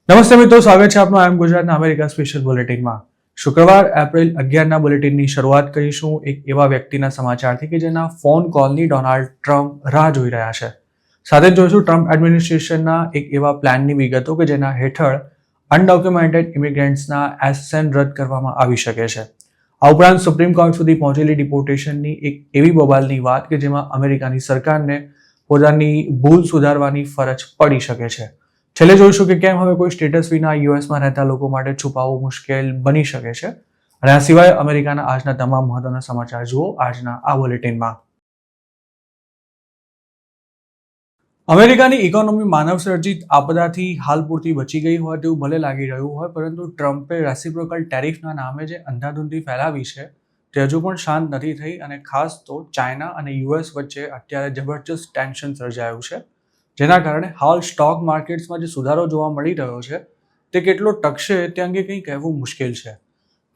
નમસ્તે મિત્રો, સ્વાગત છે આપનું આઈ ગુજરાતના અમેરિકા સ્પેશિયલ બુલેટિનમાં। શુક્રવાર એપ્રિલ 11ના બુલેટિનની શરૂઆત કરીશું એક એવા વ્યક્તિના સમાચારથી કે જેના ફોન કોલની ડોનાલ્ડ ટ્રમ્પ રાહ જોઈ રહ્યા છે। સાથે જ જોઈશું ટ્રમ્પ એડમિનિસ્ટ્રેશનના એક એવા પ્લાનની વિગતો કે જેના હેઠળ અનડોક્યુમેન્ટેડ ઇમિગ્રન્ટ્સના એસએન રદ કરવામાં આવી શકે છે। આ ઉપરાંત સુપ્રીમ કોર્ટ સુધી પહોંચેલી ડિપોર્ટેશનની એક એવી બબાલની વાત કે જેમાં અમેરિકાની સરકારને પોતાની ભૂલ સુધારવાની ફરજ પડી શકે છે। છેલ્લે જોઈશું કે કેમ હવે કોઈ સ્ટેટસ વિના યુએસમાં રહેતા લોકો માટે છુપાવવું મુશ્કેલ બની શકે છે। અને આ સિવાય અમેરિકાના આજના તમામ મહત્વના સમાચાર જુઓ આજના આ બુલેટિનમાં। અમેરિકાની ઇકોનોમી માનવ સર્જિત આપદાથી હાલ પૂરતી બચી ગઈ હોય તેવું ભલે લાગી રહ્યું હોય, પરંતુ ટ્રમ્પે રેસિપ્રોકલ ટેરિફના નામે જે અંધાધૂંધી ફેલાવી છે તે હજુ પણ શાંત નથી થઈ, અને ખાસ તો ચાઇના અને યુએસ વચ્ચે અત્યારે જબરજસ્ત ટેન્શન સર્જાયું છે, જેના કારણે હાલ સ્ટોક માર્કેટ્સમાં જે સુધારો જોવા મળી રહ્યો છે તે કેટલો ટકશે તે અંગે કંઈ કહેવું મુશ્કેલ છે।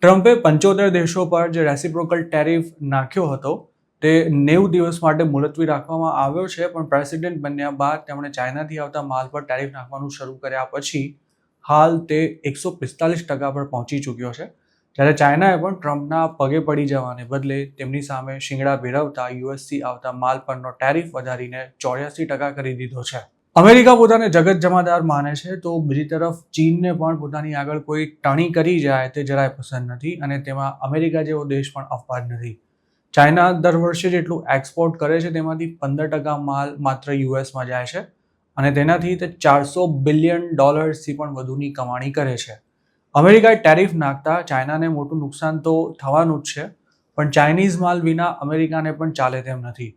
ટ્રમ્પે 75 દેશો પર જે રેસિપ્રોકલ ટેરિફ નાખ્યો હતો તે 90 દિવસ માટે મુલતવી રાખવામાં આવ્યો છે, પણ પ્રેસિડેન્ટ બન્યા બાદ તેમણે ચાઇનાથી આવતા માલ પર ટેરિફ નાખવાનું શરૂ કર્યા પછી હાલ તે 145% પર પહોંચી ચૂક્યો છે, જ્યારે ચાઇનાએ પણ ટ્રમ્પના પગે પડી જવાને બદલે તેમની સામે શિંગડા ભેરવતા યુએસથી આવતા માલ પરનો ટેરિફ વધારીને 84% કરી દીધો છે। અમેરિકા પોતાને જગત જમાદાર માને છે, તો બીજી તરફ ચીનને પણ પોતાની આગળ કોઈ ટણી કરી જાય તે જરાય પસંદ નથી, અને તેમાં અમેરિકા જેવો દેશ પણ અપવાદ નથી। ચાઇના દર વર્ષે જેટલું એક્સપોર્ટ કરે છે તેમાંથી 15% માલ માત્ર યુએસમાં જાય છે, અને તેનાથી તે $400 બિલિયન પણ વધુની કમાણી કરે છે। અમેરિકાએ ટેરિફ નાખતા ચાઇનાને મોટું નુકસાન તો થવાનું જ છે, પણ ચાઇનીઝ માલ વિના અમેરિકાને પણ ચાલે તેમ નથી।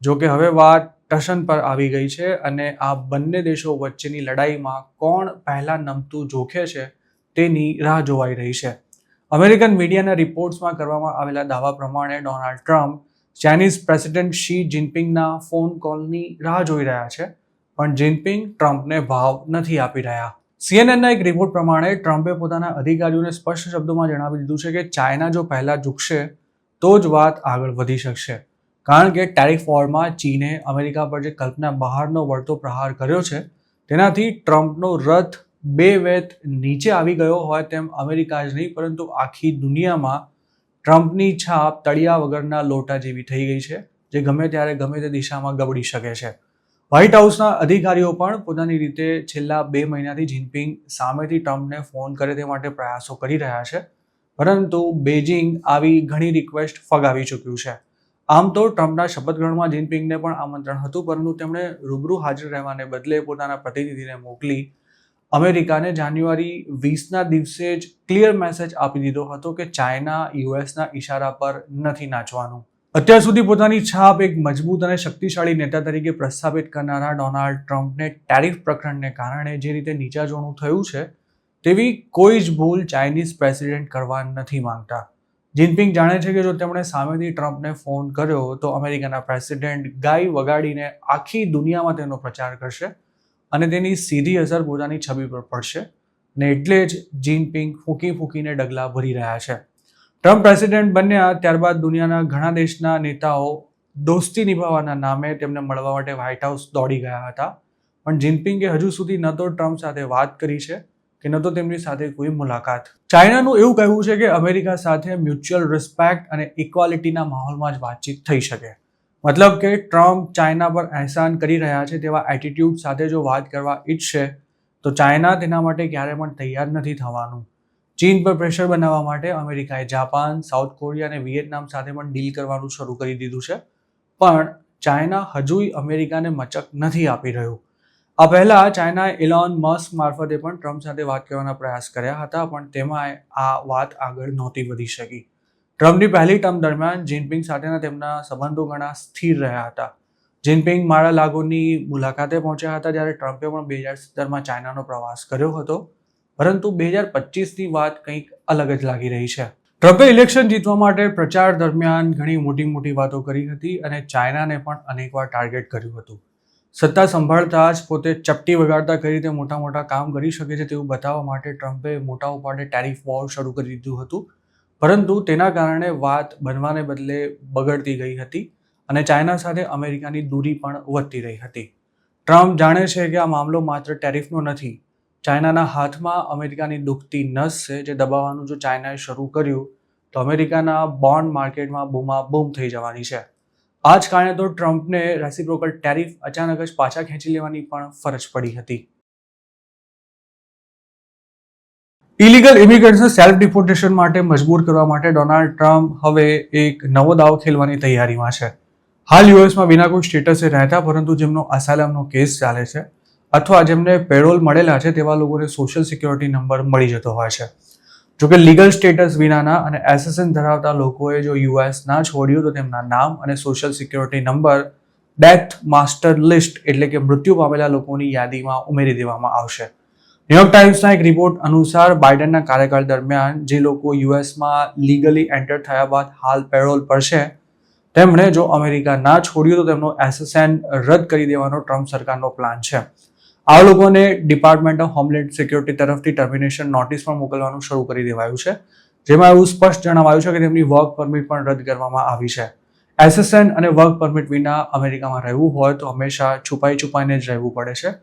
જો કે હવે વાત ટશન પર આવી ગઈ છે, અને આ બંને દેશો વચ્ચેની લડાઈમાં કોણ પહેલા નમતું જોખે છે તેની રાહ જોવાઈ રહી છે। અમેરિકન મીડિયાના રિપોર્ટ્સમાં કરવામાં આવેલા દાવા પ્રમાણે ડોનાલ્ડ ટ્રમ્પ ચાઇનીઝ પ્રેસિડેન્ટ શી જિનપિંગના ફોન કોલની રાહ જોઈ રહ્યા છે, પણ જિનપિંગ ટ્રમ્પને ભાવ નથી આપી રહ્યા। સીએનએનના એક રિપોર્ટ પ્રમાણે ટ્રમ્પે પોતાના અધિકારીઓને સ્પષ્ટ શબ્દોમાં જણાવી દીધું છે કે ચાઇના જો પહેલા ઝૂકશે તો જ વાત આગળ વધી શકશે, કારણ કે ટેરિફ વોરમાં ચીને અમેરિકા પર જે કલ્પના બહારનો વળતો પ્રહાર કર્યો છે તેનાથી ટ્રમ્પનો રથ બે વેત નીચે આવી ગયો હોય તેમ અમેરિકા જ નહીં પરંતુ આખી દુનિયામાં ટ્રમ્પની છાપ તળિયા વગરના લોટા જેવી થઈ ગઈ છે, જે ગમે ત્યારે ગમે તે દિશામાં ગબડી શકે છે। વ્હાઇટ હાઉસના અધિકારીઓ પણ પોતાની રીતે છેલ્લા 2 મહિનાથી જિનપિંગ સામેથી ટ્રમ્પને ફોન કરે તે માટે પ્રયાસો કરી રહ્યા છે, પરંતુ બેઇજિંગ આવી ઘણી રિક્વેસ્ટ ફગાવી ચૂક્યું છે। આમ તો ટ્રમ્પના શપથગ્રહણમાં જિનપિંગને પણ આમંત્રણ હતું, પરંતુ તેમણે રૂબરૂ હાજર રહેવાને બદલે પોતાના પ્રતિનિધિને મોકલી અમેરિકાને જાન્યુઆરી 20ના દિવસે જ ક્લિયર મેસેજ આપી દીધો હતો કે ચાઇના યુએસના ઈશારા પર નથી નાચવાનું। અત્યાર સુધી પોતાની છાપ એક મજબૂત અને શક્તિશાળી નેતા તરીકે પ્રસ્થાપિત કરનારા ડોનાલ્ડ ટ્રમ્પને ટેરિફ પ્રકરણને કારણે જે રીતે નીચા જોવાનું થયું છે તેવી કોઈ જ ભૂલ ચાઇનીઝ પ્રેસિડેન્ટ કરવા નથી માંગતા। જિનપિંગ જાણે છે કે જો તેમણે સામેથી ટ્રમ્પને ફોન કર્યો તો અમેરિકાના પ્રેસિડેન્ટ ગાય વગાડીને આખી દુનિયામાં તેનો પ્રચાર કરશે, અને તેની સીધી અસર પોતાની છબી પર પડશે, અને એટલે જ જિનપિંગ ફૂંકી ફૂંકીને ડગલા ભરી રહ્યા છે। ટ્રમ્પ પ્રેસિડેન્ટ બન્યા ત્યારબાદ દુનિયાના ઘણા દેશના નેતાઓ દોસ્તી નિભાવવાના નામે તેમને મળવા માટે વ્હાઇટ હાઉસ દોડી ગયા હતા, પણ જિનપિંગે હજુ સુધી ન તો ટ્રમ્પ સાથે વાત કરી છે કે ન તો તેમની સાથે કોઈ મુલાકાત। ચાઇનાનું એવું કહેવું છે કે અમેરિકા સાથે મ્યુચ્યુઅલ રિસ્પેક્ટ અને ઇક્વાલિટીના માહોલમાં જ વાતચીત થઈ શકે, મતલબ કે ટ્રમ્પ ચાઇના પર અહેસાન કરી રહ્યા છે તેવા એટીટ્યુડ સાથે જો વાત કરવા ઈચ્છશે તો ચાઇના તેના માટે ક્યારે પણ તૈયાર નથી થવાનું। ચીન પર પ્રેશર બનાવવા માટે અમેરિકાએ જાપાન, સાઉથ કોરિયા અને વિયેતનામ સાથે પણ ડીલ કરવાનું શરૂ કરી દીધું છે, પણ ચાઇના હજુય અમેરિકાને મચક નથી આપી રહ્યું। આ પહેલા ચાઇનાએ ઇલોન મસ્ક મારફતે પણ ટ્રમ્પ સાથે વાત કરવાના પ્રયાસ કર્યા હતા, પણ તેમાં આ વાત આગળ નહોતી વધી શકી। ટ્રમ્પની પહેલી ટર્મ દરમિયાન જિનપિંગ સાથેના તેમના સંબંધો ઘણા સ્થિર રહ્યા હતા। જિનપિંગ મારા લાગોની મુલાકાતે પહોંચ્યા હતા જ્યારે ટ્રમ્પે પણ 2017માં ચાઇનાનો પ્રવાસ કર્યો હતો, પરંતુ 2025ની વાત કંઈક અલગ જ લાગી રહી છે। ટ્રમ્પે ઇલેક્શન જીતવા માટે પ્રચાર દરમિયાન ઘણી મોટી વાતો કરી હતી અને ચાઇનાને પણ અનેકવાર ટાર્ગેટ કર્યું હતું। સત્તા સંભાળતા જ પોતે ચપટી વગાડતા કઈ રીતે મોટા કામ કરી શકે છે તેવું બતાવવા માટે ટ્રમ્પે મોટા ઉપાડે ટેરિફ વોર શરૂ કરી દીધું હતું, પરંતુ તેના કારણે વાત બનવાને બદલે બગડતી ગઈ હતી, અને ચાઇના સાથે અમેરિકાની દૂરી પણ વધતી રહી હતી। ટ્રમ્પ જાણે છે કે આ મામલો માત્ર ટેરિફનો નથી, ચાઇનાના હાથમાં અમેરિકાની દુખતી નસ છે, જે દબાવવાનું જો ચાઇનાએ શરૂ કર્યું તો અમેરિકાના બોન્ડ માર્કેટમાં બૂમાબૂમ થઈ જવાની છે. આ જ કારણે તો ટ્રમ્પને રેસિપ્રોકલ ટેરિફ અચાનક જ પાછા ખેંચી લેવાની પણ ફરજ પડી હતી. ઇલીગલ ઇમિગ્રન્ટ્સને સેલ્ફ ડિપોર્ટેશન માટે મજબૂર કરવા માટે ડોનાલ્ડ ટ્રમ્પ હવે એક નવો દાવ ખેલવાની તૈયારીમાં છે. હાલ યુએસમાં વિના કોઈ સ્ટેટસે રહેતા પરંતુ જેમનો અસાયલમનો કેસ ચાલે છે અથવા જેમને પેરોલ મળેલા છે તેવા લોકોને સોશિયલ સિક્યોરિટી નંબર મળી જતો હોય છે. જોકે લીગલ સ્ટેટસ વિનાના અને એસએસએન ધરાવતા લોકોએ જો યુએસ ના છોડ્યું તો તેમના નામ અને social security number death master list એટલે કે મૃત્યુ પામેલા લોકોની યાદીમાં ઉમેરી દેવામાં આવશે. ન્યુયોર્ક ટાઈમ્સના એક રિપોર્ટ અનુસાર બાઇડનના કાર્યકાળ દરમિયાન જે લોકો યુએસમાં લીગલી એન્ટર થયા બાદ હાલ પેરોલ પર છે તેમણે જો અમેરિકા ના છોડ્યું તો તેમનો એસએસએન રદ કરી દેવાનો ટ્રમ્પ સરકારનો પ્લાન છે. આ લોકોને ડિપાર્ટમેન્ટ ઓફ હોમલેન્ડ સિક્યોરિટી તરફથી ટર્મિનેશન નોટિસ પણ મોકલવાનું શરૂ કરી દેવાયું છે, જેમાં એવું સ્પષ્ટ જણાવાયું છે કે તેમની વર્ક પરમિટ પણ રદ કરવામાં આવી છે. એસએસએન અને વર્ક પરમિટ વિના અમેરિકામાં રહેવું હોય તો હંમેશા છુપાઈને જ રહેવું પડે છે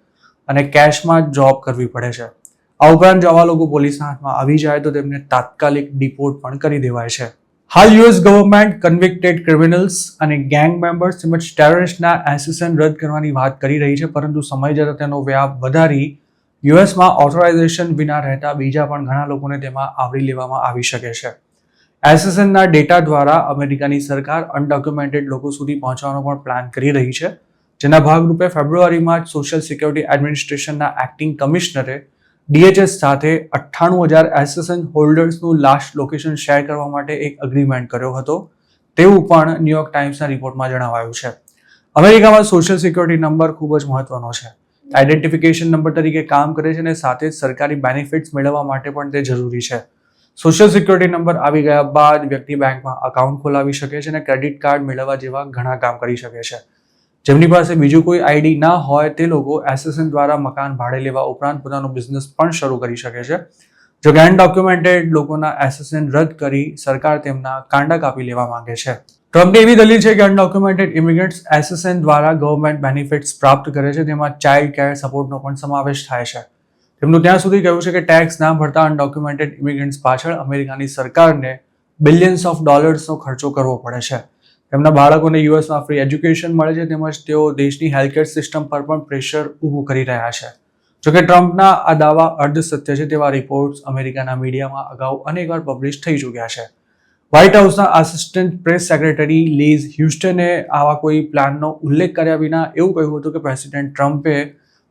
અને કેશમાં જોબ કરવી પડે છે. આ ઉપરાંત જો આવા લોકો પોલીસના હાથમાં આવી જાય તો તેમને તાત્કાલિક ડિપોર્ટ પણ કરી દેવાય છે. હાલ યુએસ ગવર્મેન્ટ કન્વિક્ટેડ ક્રિમિનલ્સ અને ગેંગ મેમ્બર્સ તેમજ ટેરરિસ્ટના એસએસએન રદ કરવાની વાત કરી રહી છે, પરંતુ સમય જતાં તેનો વ્યાપ વધારી યુએસમાં ઓથોરાઇઝેશન વિના રહેતા બીજા પણ ઘણા લોકોને તેમાં આવરી લેવામાં આવી શકે છે. એસએસએનના ડેટા દ્વારા અમેરિકાની સરકાર અનડોક્યુમેન્ટેડ લોકો સુધી પહોંચવાનો પણ પ્લાન કરી રહી છે, જેના ભાગરૂપે ફેબ્રુઆરીમાં જ સોશિયલ સિક્યોરિટી એડમિનિસ્ટ્રેશનના એક્ટિંગ કમિશનરે ડીએચએસ સાથે 98,000 એસએસએન હોલ્ડર્સનું લાસ્ટ લોકેશન શેર કરવા માટે એક અગ્રીમેન્ટ કર્યો હતો તેવું પણ ન્યુયોર્ક ટાઈમ્સના રિપોર્ટમાં જણાવાયું છે. અમેરિકામાં સોશિયલ સિક્યોરિટી નંબર ખૂબ જ મહત્વનો છે. આઈડેન્ટિફિકેશન નંબર તરીકે કામ કરે છે અને સાથે જ સરકારી બેનિફિટ્સ મેળવવા માટે પણ તે જરૂરી છે. સોશિયલ સિક્યોરિટી નંબર આવી ગયા બાદ વ્યક્તિ બેંકમાં અકાઉન્ટ ખોલાવી શકે છે અને ક્રેડિટ કાર્ડ મેળવવા જેવા ઘણા કામ કરી શકે છે. જેમની પાસે બીજું કોઈ આઈડી ના હોય તે લોકો એસએસએન દ્વારા મકાન ભાડે લેવા ઉપરાંત પોતાનો બિઝનેસ પણ શરૂ કરી શકે છે. જો કે અનડોક્યુમેન્ટેડ લોકોના એસએસએન રદ કરી સરકાર તેમના કાંડા કાપી લેવા માંગે છે. ટ્રમ્પની એવી દલીલ છે કે અનડોક્યુમેન્ટેડ ઇમિગ્રન્ટ્સ એસએસએન દ્વારા ગવર્મેન્ટ બેનિફિટ્સ પ્રાપ્ત કરે છે, તેમાં ચાઇલ્ડ કેર સપોર્ટનો પણ સમાવેશ થાય છે. તેમનું ત્યાં સુધી કહ્યું છે કે ટેક્સ ના ભરતા અનડોક્યુમેન્ટેડ ઇમિગ્રન્ટ્સ પાછળ અમેરિકાની સરકારને બિલિયન્સ ઓફ ડોલર્સનો ખર્ચો કરવો પડે છે. તેમના બાળકોને યુએસમાં ફ્રી એજ્યુકેશન મળે છે તેમજ તેઓ દેશની હેલ્થકેર સિસ્ટમ પર પણ પ્રેશર ઊભું કરી રહ્યા છે. જોકે ટ્રમ્પના આ દાવા અર્ધસત્ય છે તેવા રિપોર્ટ્સ અમેરિકાના મીડિયામાં અગાઉ અનેકવાર પબ્લિશ થઈ ચૂક્યા છે. વ્હાઇટ હાઉસના આસિસ્ટન્ટ પ્રેસ સેક્રેટરી લીઝ હ્યુસ્ટને આવા કોઈ પ્લાનનો ઉલ્લેખ કર્યા વિના એવું કહ્યું હતું કે પ્રેસિડેન્ટ ટ્રમ્પે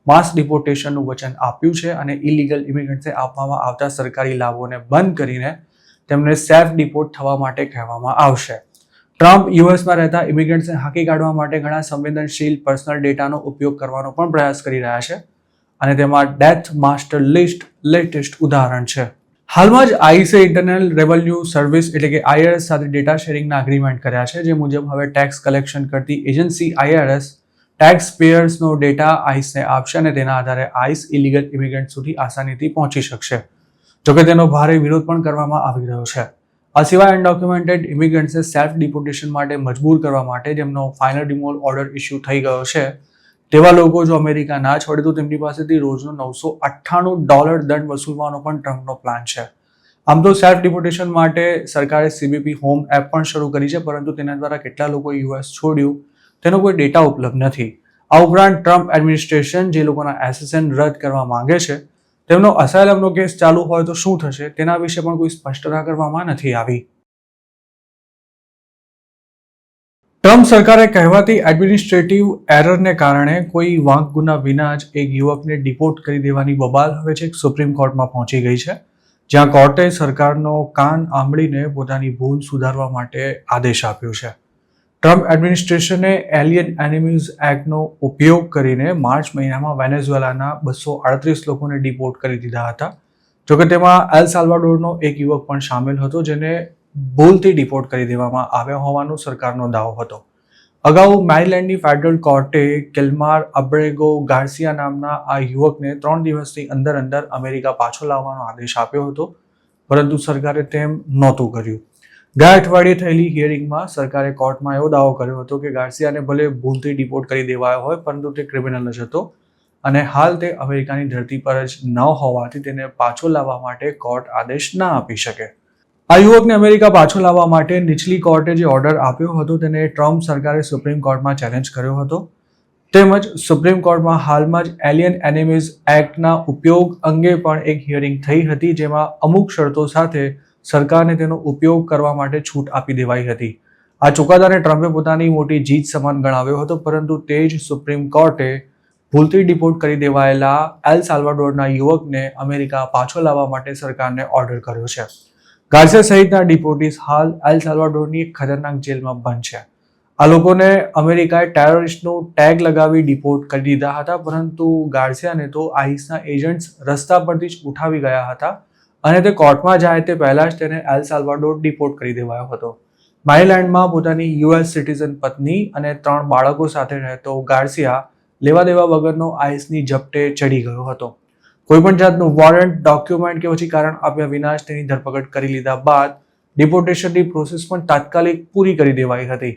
માસ ડિપોર્ટેશનનું વચન આપ્યું છે અને ઇલીગલ ઇમિગ્રન્ટ્સને આપવામાં આવતા સરકારી લાભોને બંધ કરીને તેમને સેલ્ફ ડિપોર્ટ થવા માટે કહેવામાં આવશે. ટ્રમ્પ યુએસમાં રહેતા ઇમિગ્રન્ટ્સને હાંકી કાઢવા માટે ઘણા સંવેદનશીલ પર્સનલ ડેટાનો ઉપયોગ કરવાનો પણ પ્રયાસ કરી રહ્યા છે અને તેમાં ડેથ માસ્ટર લિસ્ટ લેટેસ્ટ ઉદાહરણ છે. હાલમાં જ આઈસે ઇન્ટરનલ રેવન્યુ સર્વિસ એટલે કે આઈઆરએસ સાથે ડેટા શેરિંગના અગ્રીમેન્ટ કર્યા છે, જે મુજબ હવે ટેક્સ કલેક્શન કરતી એજન્સી આઈઆરએસ ટેક્સ પેયર્સનો ડેટા આઈસને આપશે અને તેના આધારે આઈસ ઇલીગલ ઇમિગ્રન્ટ સુધી આસાનીથી પહોંચી શકશે. જોકે તેનો ભારે વિરોધ પણ કરવામાં આવી રહ્યો છે. આ સિવાય અનડોક્યુમેન્ટેડ ઇમિગ્રન્ટ્સને સેલ્ફ ડિપોર્ટેશન માટે મજબૂર કરવા માટે જેમનો ફાઇનલ રિમૂવલ ઓર્ડર ઇસ્યુ થઈ ગયો છે તેવા લોકો જો અમેરિકા ના છોડે તો તેમની પાસેથી રોજનો $998 દંડ વસૂલવાનો પણ ટ્રમ્પનો પ્લાન છે. આમ તો સેલ્ફ ડિપોર્ટેશન માટે સરકારે સીબીપી હોમ એપ પણ શરૂ કરી છે, પરંતુ તેના દ્વારા કેટલા લોકો યુએસ છોડ્યું તેનો કોઈ ડેટા ઉપલબ્ધ નથી. આ ઉપરાંત ટ્રમ્પ એડમિનિસ્ટ્રેશન જે લોકોના એસએસએન રદ કરવા માંગે છે તેમનો અસાયલમનો કેસ ચાલુ હોય તો શું થશે તેના વિશે પણ કોઈ સ્પષ્ટતા કરવામાં નથી આવી. ટ્રમ્પ સરકારે કહેવાતી એડમિનિસ્ટ્રેટિવ એરરને કારણે કોઈ વાંક ગુના વિના જ એક યુવકને ડિપોર્ટ કરી દેવાની બબાલ હવે છેક સુપ્રીમ કોર્ટમાં પહોંચી ગઈ છે, જ્યાં કોર્ટે સરકારનો કાન આંબળીને પોતાની ભૂલ સુધારવા માટે આદેશ આપ્યો છે. ટ્રમ્પ એડમિનિસ્ટ્રેશને એલિયન એનિમીઝ એક્ટનો ઉપયોગ કરીને માર્ચ મહિનામાં વેનેઝુએલાના 238 લોકોને ડિપોર્ટ કરી દીધા હતા. જોકે તેમાં એલ સાલ્વાડોરનો એક યુવક પણ સામેલ હતો જેને ભૂલથી ડિપોર્ટ કરી દેવામાં આવ્યો હોવાનો સરકારનો દાવો હતો. અગાઉ મેરીલેન્ડની ફેડરલ કોર્ટે કિલ્માર અબ્રેગો ગાર્સિયા નામના આ યુવકને 3 દિવસની અંદર અમેરિકા પાછો લાવવાનો આદેશ આપ્યો હતો, પરંતુ સરકારે તેમ નહોતું કર્યું. ગયા અઠવાડિયે થયેલી હિયરિંગમાં સરકારે કોર્ટમાં એવો દાવો કર્યો હતો કે ગાર્સિયાને ભલે ભૂલથી ડિપોર્ટ કરી દેવાયો હોય પરંતુ તે ક્રિમિનલ જ હતો અને હાલ તે અમેરિકાની ધરતી પર જ ન હોવાથી તેને પાછો લાવવા માટે કોર્ટ આદેશ ના આપી શકે. આ યુવકને અમેરિકા પાછો લાવવા માટે નીચલી કોર્ટે જે ઓર્ડર આપ્યો હતો તેને ટ્રમ્પ સરકારે સુપ્રીમ કોર્ટમાં ચેલેન્જ કર્યો હતો. તેમજ સુપ્રીમ કોર્ટમાં હાલમાં જ એલિયન એનિમીઝ એક્ટના ઉપયોગ અંગે પણ એક હિયરિંગ થઈ હતી, જેમાં અમુક શરતો સાથે સરકારને તેનો ઉપયોગ કરવા માટે છૂટ આપી દેવાઈ હતી. આ ચુકાદાને ટ્રમ્પે પોતાની મોટી જીત સમાન ગણાવ્યો હતો, પરંતુ તે જ સુપ્રીમ કોર્ટે ભૂલથી ડિપોર્ટ કરી દેવાયેલા એલ સાલ્વાડોરના યુવકને અમેરિકા પાછો લાવવા માટે સરકારને ઓર્ડર કર્યો છે. ગાર્સિયા સહિતના ડિપોર્ટીસ હાલ એલ સાલ્વાડોરની એક ખતરનાક જેલમાં બંધ છે. આ લોકોને અમેરિકાએ ટેરરિસ્ટનું ટેગ લગાવી ડિપોર્ટ કરી દીધા હતા, પરંતુ ગાર્સિયાને તો આઈસના એજન્ટ્સ રસ્તા પરથી જ ઉઠાવી ગયા હતા અને તે કોર્ટમાં જાય તે પહેલા જ તેને એલ સાલ્વાડોર ડિપોર્ટ કરી દેવાયો હતો. મેરીલેન્ડમાં પોતાની યુએસ સિટીઝન પત્ની અને 3 બાળકો સાથે રહેતો ગાર્સિયા લેવા દેવા વગરનો આઈસની ઝપટે ચડી ગયો હતો. કોઈપણ જાતનું વોરંટ, ડોક્યુમેન્ટ કે પછી કારણ આપ્યા વિના જ તેની ધરપકડ કરી લીધા બાદ ડિપોર્ટેશનની પ્રોસેસ પણ તાત્કાલિક પૂરી કરી દેવાઈ હતી.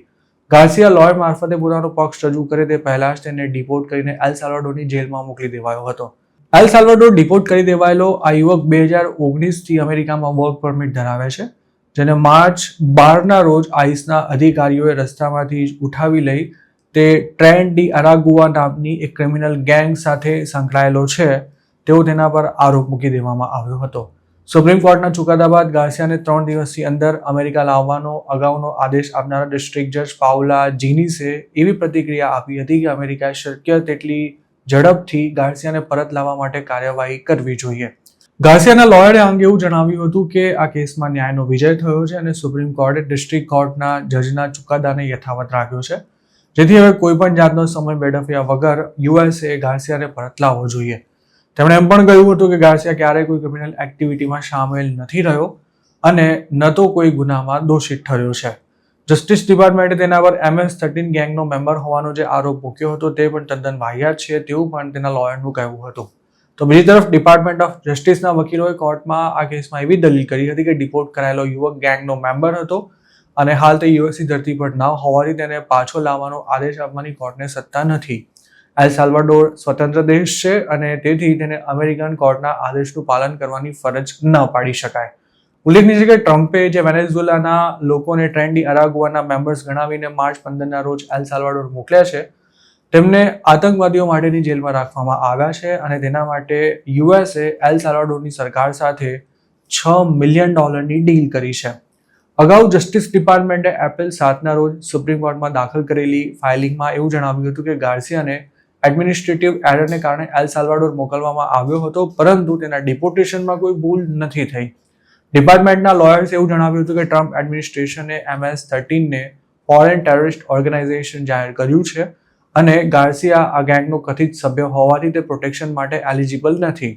ગાર્સિયા લોયર મારફતે પોતાનો પક્ષ રજૂ કરે તે પહેલા જ તેને ડિપોર્ટ કરીને એલ સાલ્વાડોરની જેલમાં મોકલી દેવાયો હતો. એલ સાલ્વાડોર ડિપોર્ટ કરી દેવાયેલો આ યુવક 2019થી અમેરિકામાં વર્ક પરમિટ ધરાવે છે, જેને માર્ચ 12ના રોજ આઈસના અધિકારીઓએ રસ્તામાંથી જ ઉઠાવી લઈ તે ટ્રેન ડી અરાગુઆ નામની એક ક્રિમિનલ ગેંગ સાથે સંકળાયેલો છે તેવો તેના પર આરોપ મૂકી દેવામાં આવ્યો હતો. સુપ્રીમ કોર્ટના ચુકાદા બાદ ગાર્સિયાને 3 દિવસની અંદર અમેરિકા લાવવાનો અગાઉનો આદેશ આપનારા ડિસ્ટ્રિક્ટ જજ પાઉલા જીનીસે એવી પ્રતિક્રિયા આપી હતી કે અમેરિકાએ શક્ય તેટલી ઝડપથી ગાર્સિયાને પરત લાવવા માટે કાર્યવાહી કરવી જોઈએ. ગાર્સિયાના લોયરે આ અંગે એવું જણાવ્યું હતું કે આ કેસમાં ન્યાયનો વિજય થયો છે અને સુપ્રીમ કોર્ટે ડિસ્ટ્રિક્ટ કોર્ટના જજના ચુકાદાને યથાવત રાખ્યો છે, જેથી હવે કોઈપણ જાતનો સમય વેડફ્યા વગર યુએસએ ગાર્સિયાને પરત લાવવો જોઈએ. તેમણે એમ પણ કહ્યું હતું કે ગાર્સિયા ક્યારેય કોઈ ક્રિમિનલ એક્ટિવિટીમાં સામેલ નથી રહ્યો અને ન તો કોઈ ગુનામાં દોષિત ઠર્યો છે. જસ્ટિસ ડિપાર્ટમેન્ટે તેના પર MS-13 ગેંગનો મેમ્બર હોવાનો જે આરોપ મૂક્યો હતો તે પણ તદ્દન વાહિયાત છે તેવું પણ તેના લોયરનું કહેવું હતું. તો બીજી તરફ ડિપાર્ટમેન્ટ ઓફ જસ્ટિસના વકીલોએ કોર્ટમાં આ કેસમાં એવી દલીલ કરી હતી કે ડિપોર્ટ કરાયેલો યુવક ગેંગનો મેમ્બર હતો અને હાલ તે યુએસની ધરતી પર ન હોવાથી તેને પાછો લાવવાનો આદેશ આપવાની કોર્ટને સત્તા નથી. એલ સાલ્વાડોર સ્વતંત્ર દેશ છે અને તેથી તેને અમેરિકન કોર્ટના આદેશનું પાલન કરવાની ફરજ ન પાડી શકાય. ઉલ્લેખનીય છે કે ટ્રમ્પે જે વેનેઝુએલાના લોકોને ટ્રેન ડી અરાગુઆના મેમ્બર્સ ગણાવીને માર્ચ 15ના રોજ એલ સાલ્વાડોર મોકલ્યા છે, તેમને આતંકવાદીઓ માટેની જેલમાં રાખવામાં આવ્યા છે અને તેના માટે યુએસએ એલ સાલ્વાડોરની સરકાર સાથે $6 મિલિયન ડીલ કરી છે. અગાઉ જસ્ટિસ ડિપાર્ટમેન્ટે એપ્રિલ 7ના રોજ સુપ્રીમ કોર્ટમાં દાખલ કરેલી ફાઇલિંગમાં એવું જણાવ્યું હતું કે ગાર્સિયાને એડમિનિસ્ટ્રેટિવ એરરને કારણે એલ સાલ્વાડોર મોકલવામાં આવ્યો હતો, પરંતુ તેના ડિપોર્ટેશનમાં કોઈ ભૂલ નથી થઈ. ડિપાર્ટમેન્ટના લોયર્સે એવું જણાવ્યું હતું કે ટ્રમ્પ એડમિનિસ્ટ્રેશને MS-13ને ફોરેન ટેરરિસ્ટ ઓર્ગેનાઇઝેશન જાહેર કર્યું છે અને ગાર્સિયા આ ગેંગનો કથિત સભ્ય હોવાથી તે પ્રોટેક્શન માટે એલિજિબલ નથી.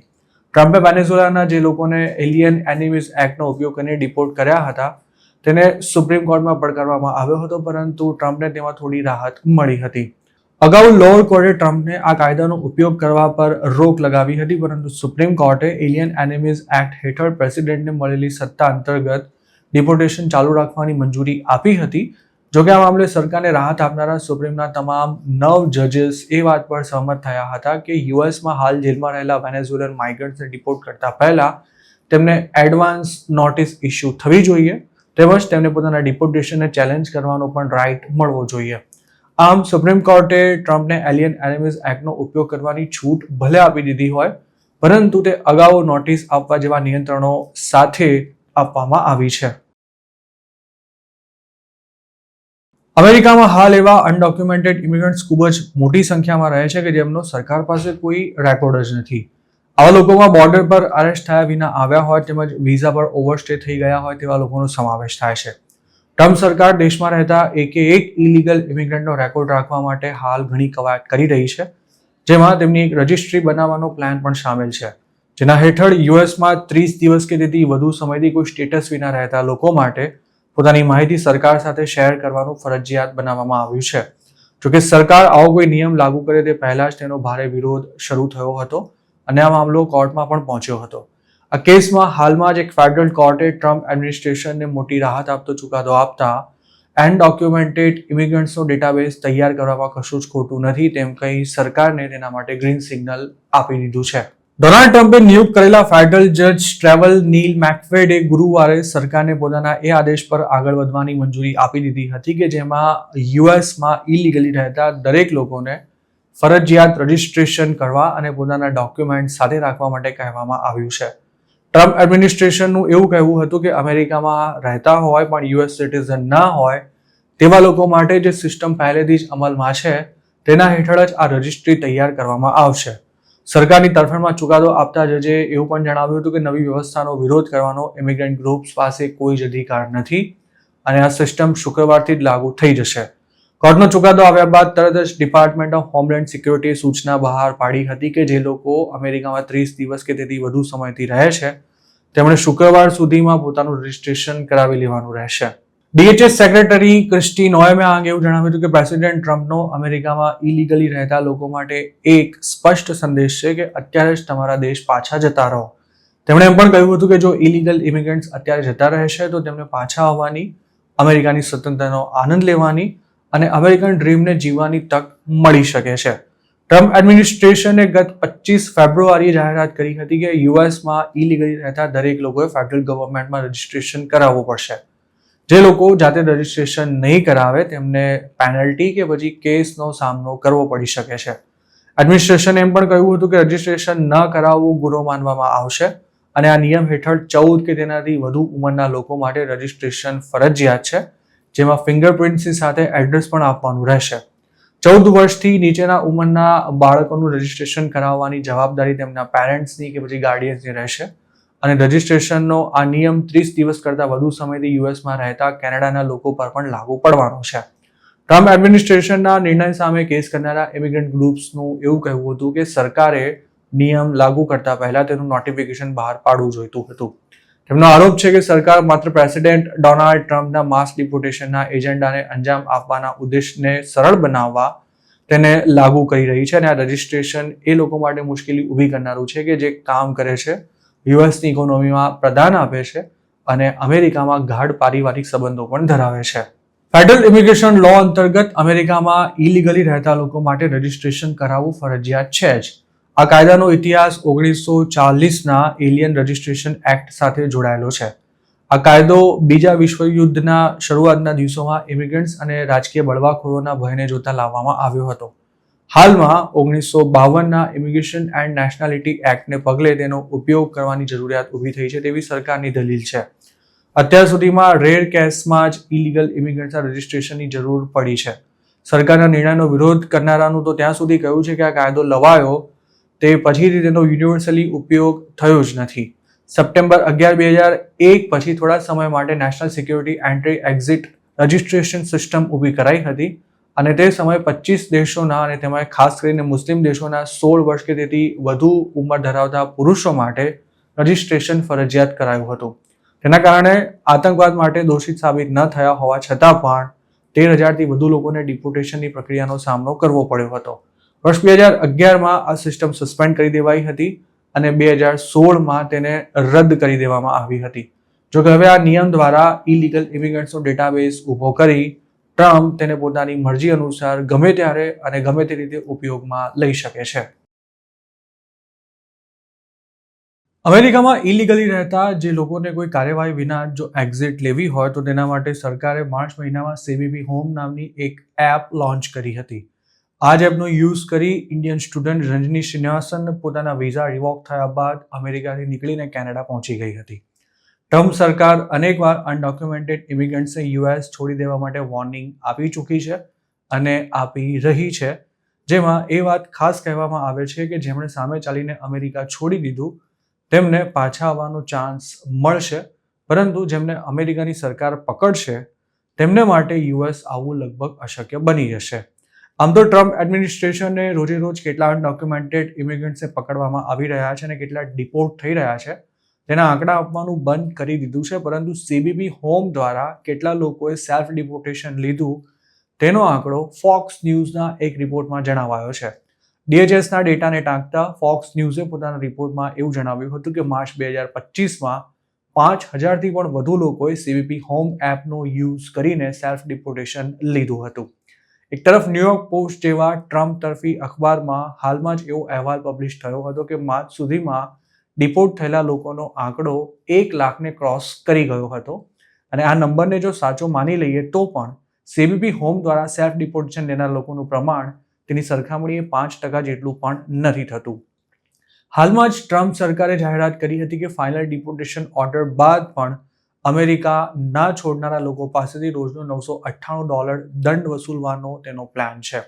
ટ્રમ્પે વેનેઝુએલાના જે લોકોને એલિયન એનિમીઝ એક્ટનો ઉપયોગ કરીને ડિપોર્ટ કર્યા હતા તેને સુપ્રીમ કોર્ટમાં પડકારવામાં આવ્યો હતો, પરંતુ ટ્રમ્પને તેમાં થોડી રાહત મળી હતી. અગાઉ લોઅર કોર્ટે ટ્રમ્પને આ કાયદાનો ઉપયોગ કરવા પર રોક લગાવી હતી, પરંતુ સુપ્રીમ કોર્ટે એલિયન એનિમીઝ એક્ટ હેઠળ પ્રેસિડેન્ટને મળેલી સત્તા અંતર્ગત ડિપોર્ટેશન ચાલુ રાખવાની મંજૂરી આપી હતી. જોકે આ મામલે સરકારને રાહત આપનારા સુપ્રીમના તમામ 9 જજીસ એ વાત પર સહમત થયા હતા કે યુએસમાં હાલ જેલમાં રહેલા વેનેઝુએલન માઇગ્રન્ટ્સને ડિપોર્ટ કરતા પહેલા તેમને એડવાન્સ નોટિસ ઇસ્યુ થવી જોઈએ, તેમજ તેમને પોતાના ડિપોર્ટેશનને ચેલેન્જ કરવાનો પણ રાઇટ મળવો જોઈએ. આમ સુપ્રીમ કોર્ટે ટ્રમ્પને એલિયન એનિમીઝ એક્ટનો ઉપયોગ કરવાની છૂટ ભલે આપી દીધી હોય, પરંતુ તે અગાઉ નોટિસ આપવા જેવા નિયંત્રણો સાથે આપવામાં આવી છે. અમેરિકામાં હાલ એવા અનડોક્યુમેન્ટેડ ઇમિગ્રન્ટ્સ ખૂબ જ મોટી સંખ્યામાં રહે છે કે જેમનો સરકાર પાસે કોઈ રેકોર્ડ જ નથી. આવા લોકોમાં બોર્ડર પર અરેસ્ટ થયા વિના આવ્યા હોય તેમજ વિઝા પર ઓવરસ્ટે થઈ ગયા હોય તેવા લોકોનો સમાવેશ થાય છે. ટ્રમ્પ સરકાર દેશમાં રહેતા એક ઇલીગલ ઇમિગ્રન્ટનો રેકોર્ડ રાખવા માટે હાલ ઘણી કવાયત કરી રહી છે, જેમાં તેમની એક રજિસ્ટ્રી બનાવવાનો પ્લાન પણ સામેલ છે, જેના હેઠળ યુએસમાં 30 દિવસ કે તેથી વધુ સમયથી કોઈ સ્ટેટસ વિના રહેતા લોકો માટે પોતાની માહિતી સરકાર સાથે શેર કરવાનું ફરજિયાત બનાવવામાં આવ્યું છે. જોકે સરકાર આવો કોઈ નિયમ લાગુ કરે તે પહેલા જ તેનો ભારે વિરોધ શરૂ થયો હતો અને આ મામલો કોર્ટમાં પણ પહોંચ્યો હતો. આ કેસમાં હાલમાં જ એક ફેડરલ કોર્ટે ટ્રમ્પ એડમિનિસ્ટ્રેશનને મોટી રાહત આપતો ચુકાદો આપતા અનડોક્યુમેન્ટેડ ઇમિગ્રન્ટ્સનો ડેટાબેઝ તૈયાર કરવામાં કશું જ ખોટું નથી તેમ કહી સરકારને તેના માટે ગ્રીન સિગ્નલ આપી દીધું છે. ડોનાલ્ડ ટ્રમ્પે નિયુક્ત કરેલા ફેડરલ જજ ટ્રેવલ નીલ મેકફેડે ગુરુવારે સરકારને પોતાના એ આદેશ પર આગળ વધવાની મંજૂરી આપી દીધી હતી કે જેમાં યુએસમાં ઇલીગલી રહેતા દરેક લોકોને ફરજિયાત રજિસ્ટ્રેશન કરવા અને પોતાના ડોક્યુમેન્ટ સાથે રાખવા માટે કહેવામાં આવ્યું છે. ટ્રમ્પ એડમિનિસ્ટ્રેશનનું એવું કહેવું હતું કે અમેરિકામાં રહેતા હોય પણ યુએસ સિટીઝન ના હોય તેવા લોકો માટે જે સિસ્ટમ પહેલેથી જ અમલમાં છે તેના હેઠળ જ આ રજિસ્ટ્રી તૈયાર કરવામાં આવશે. સરકારની તરફેણમાં ચુકાદો આપતા જજે એવું પણ જણાવ્યું હતું કે નવી વ્યવસ્થાનો વિરોધ કરવાનો ઇમિગ્રન્ટ ગ્રુપ્સ પાસે કોઈ જ અધિકાર નથી અને આ સિસ્ટમ શુક્રવારથી જ લાગુ થઈ જશે. કોર્ટનો ચુકાદો આવ્યા બાદ તરત જ ડિપાર્ટમેન્ટ ઓફ હોમલેન્ડ સિક્યોરિટીએ સૂચના બહાર પાડી હતી કે જે લોકો અમેરિકામાં 30 દિવસ કે તેથી વધુ સમયથી રહે છે તેમણે શુક્રવાર સુધીમાં પોતાનું રજિસ્ટ્રેશન કરાવી લેવાનું રહેશે. DHS સેક્રેટરી ક્રિસ્ટી નોએમે આ અંગે એવું જણાવ્યું હતું કે પ્રેસિડેન્ટ ટ્રમ્પનો અમેરિકામાં ઇલીગલી રહેતા લોકો માટે એક સ્પષ્ટ સંદેશ છે કે અત્યારે જ તમારા દેશ પાછા જતા રહો. તેમણે એમ પણ કહ્યું હતું કે જો ઇલીગલ ઇમિગ્રન્ટ્સ અત્યારે જતા રહેશે તો તેમને પાછા આવવાની, અમેરિકાની સ્વતંત્રતાનો આનંદ લેવાની અને અમેરિકન ડ્રીમને જીવવાની તક મળી શકે છે. ટ્રમ્પ એડમિનિસ્ટ્રેશને ગત 25 ફેબ્રુઆરીએ જાહેરાત કરી હતી કે યુએસમાં ઇલીગલી રહેતા દરેક લોકોએ ફેડરલ ગવર્મેન્ટમાં રજિસ્ટ્રેશન કરાવવું પડશે. જે લોકો જાતે રજિસ્ટ્રેશન નહીં કરાવે તેમને પેનલ્ટી કે પછી કેસનો સામનો કરવો પડી શકે છે. એડમિનિસ્ટ્રેશને એમ પણ કહ્યું હતું કે રજિસ્ટ્રેશન ન કરાવવું ગુનો માનવામાં આવશે અને આ નિયમ હેઠળ 14 કે તેનાથી વધુ ઉંમરના લોકો માટે રજિસ્ટ્રેશન ફરજિયાત છે, જેમાં ફિંગરપ્રિન્ટ્સની સાથે એડ્રેસ પણ આપવાનું રહેશે. 14 વર્ષથી નીચેના ઉંમરના બાળકોનું રજિસ્ટ્રેશન કરાવવાની જવાબદારી તેમના પેરેન્ટ્સની કે પછી ગાર્ડિયન્સની રહેશે અને રજિસ્ટ્રેશનનો આ નિયમ 30 દિવસ કરતાં વધુ સમયથી યુએસમાં રહેતા કેનેડાના લોકો પર પણ લાગુ પડવાનો છે. ટ્રમ્પ એડમિનિસ્ટ્રેશનના નિર્ણય સામે કેસ કરનારા ઇમિગ્રન્ટ ગ્રુપ્સનું એવું કહેવું હતું કે સરકારે નિયમ લાગુ કરતા પહેલા તેનું નોટિફિકેશન બહાર પાડવું જોઈતું હતું. તેમનો આરોપ છે કે સરકાર માત્ર પ્રેસિડેન્ટ ડોનાલ્ડ ટ્રમ્પના માસ ડિપોર્ટેશનના એજન્ડાને અંજામ આપવાના ઉદ્દેશને સરળ બનાવવા તેને લાગુ કરી રહી છે અને આ રજિસ્ટ્રેશન એ લોકો માટે મુશ્કેલી ઊભી કરનારું છે કે જે કામ કરે છે, યુએસની ઇકોનોમીમાં પ્રદાન આપે છે અને અમેરિકામાં ગાઢ પારિવારિક સંબંધો પણ ધરાવે છે. ફેડરલ ઇમિગ્રેશન લો અંતર્ગત અમેરિકામાં ઇલીગલી રહેતા લોકો માટે રજિસ્ટ્રેશન કરાવવું ફરજિયાત છે જ. આ કાયદાનો ઇતિહાસ 1940ના એલિયન રજિસ્ટ્રેશન એક્ટ સાથે જોડાયેલો છે. આ કાયદો બીજા વિશ્વયુદ્ધના શરૂઆતના દિવસોમાં ઇમિગ્રન્ટ્સ અને રાજકીય બળવાખોરોના ભયને જોતા લાવવામાં આવ્યો હતો. હાલમાં 1952ના ઇમિગ્રેશન એન્ડ નેશનાલિટી એક્ટને પગલે તેનો ઉપયોગ કરવાની જરૂરિયાત ઊભી થઈ છે તેવી સરકારની દલીલ છે. અત્યાર સુધીમાં રેર કેસમાં જ ઇલીગલ ઇમિગ્રન્ટ્સના રજિસ્ટ્રેશનની જરૂર પડી છે. સરકારના નિર્ણયનો વિરોધ કરનારાનું તો ત્યાં સુધી કહ્યું છે કે આ કાયદો લવાયો તે પછીથી તેનો યુનિવર્સલી ઉપયોગ થયો જ નથી. સપ્ટેમ્બર 11, 2001 પછી થોડા સમય માટે national security entry exit registration system ઊભી કરાઈ હતી અને તે સમયે 25 દેશોના અને તેમાં ખાસ કરીને મુસ્લિમ દેશોના 16 વર્ષ કે તેથી વધુ ઉંમર ધરાવતા પુરુષો માટે રજિસ્ટ્રેશન ફરજિયાત કરાયું હતું. તેના કારણે આતંકવાદ માટે દોષિત સાબિત ન થયા હોવા છતાં પણ 13,000થી વધુ લોકોને ડિપોર્ટેશનની પ્રક્રિયાનો સામનો કરવો પડ્યો હતો. વર્ષ 2011માં આ સિસ્ટમ સસ્પેન્ડ કરી દેવાઈ હતી અને 2016માં તેને રદ કરી દેવામાં આવી હતી. જો કે હવે આ નિયમ દ્વારા ઇલીગલ ઇમિગ્રન્ટ્સનો ડેટાબેઝ ઊભો કરી ટ્રમ્પ તેને પોતાની મરજી અનુસાર ગમે ત્યારે અને ગમે તે રીતે ઉપયોગમાં લઈ શકે છે. અમેરિકામાં ઇલીગલી રહેતા જે લોકોને કોઈ કાર્યવાહી વિના જો એક્ઝિટ લેવી હોય તો તેના માટે સરકારે માર્ચ મહિનામાં CBP હોમ નામની એક એપ લોન્ચ કરી હતી. આ જ એપનો યુઝ કરી ઇન્ડિયન સ્ટુડન્ટ રંજની શ્રીનિવાસન પોતાના વિઝા રિવોક થયા બાદ અમેરિકાથી નીકળીને કેનેડા પહોંચી ગઈ હતી. ટ્રમ્પ સરકાર અનેકવાર અનડોક્યુમેન્ટેડ ઇમિગ્રન્ટ્સને યુએસ છોડી દેવા માટે વોર્નિંગ આપી ચૂકી છે અને આપી રહી છે, જેમાં એ વાત ખાસ કહેવામાં આવે છે કે જેમણે સામે ચાલીને અમેરિકા છોડી દીધું તેમને પાછા આવવાનો ચાન્સ મળશે, પરંતુ જેમને અમેરિકાની સરકાર પકડશે તેમને માટે યુએસ આવવું લગભગ અશક્ય બની જશે. આમ તો ટ્રમ્પ એડમિનિસ્ટ્રેશને રોજે રોજ કેટલા અનડોક્યુમેન્ટેડ ઇમિગ્રન્ટ્સને પકડવામાં આવી રહ્યા છે અને કેટલા ડિપોર્ટ થઈ રહ્યા છે તેના આંકડા આપવાનું બંધ કરી દીધું છે, પરંતુ CBP હોમ દ્વારા કેટલા લોકોએ સેલ્ફ ડિપોર્ટેશન લીધું તેનો આંકડો ફોક્સ ન્યૂઝના એક રિપોર્ટમાં જણાવાયો છે. DHSના ડેટાને ટાંકતા ફોક્સ ન્યૂઝે પોતાના રિપોર્ટમાં એવું જણાવ્યું હતું કે માર્ચ 2025માં 5,000થી પણ વધુ લોકોએ સીબીપી હોમ એપનો યુઝ કરીને સેલ્ફ ડિપોર્ટેશન લીધું હતું. એક તરફ ન્યુયોર્ક પોસ્ટ જેવા ટ્રમ્પ તરફી અખબારમાં હાલમાં જ એવો અહેવાલ પબ્લિશ થયો હતો કે માર્ચ સુધીમાં ડિપોર્ટ થયેલા લોકોનો આંકડો 1 લાખને ક્રોસ કરી ગયો હતો. અને આ નંબરને જો સાચો માની લઈએ તો પણ સીબીપી હોમ દ્વારા સેલ્ફ ડિપોર્ટેશન લેનાર લોકોનું પ્રમાણ તેની સરખામણીએ 5% જેટલું પણ નથી થતું. હાલમાં જ ટ્રમ્પ સરકારે જાહેરાત કરી હતી કે ફાઇનલ ડિપોર્ટેશન ઓર્ડર બાદ પણ અમેરિકા ના છોડનારા લોકો પાસેથી રોજનો $998 દંડ વસૂલવાનો તેનો પ્લાન છે.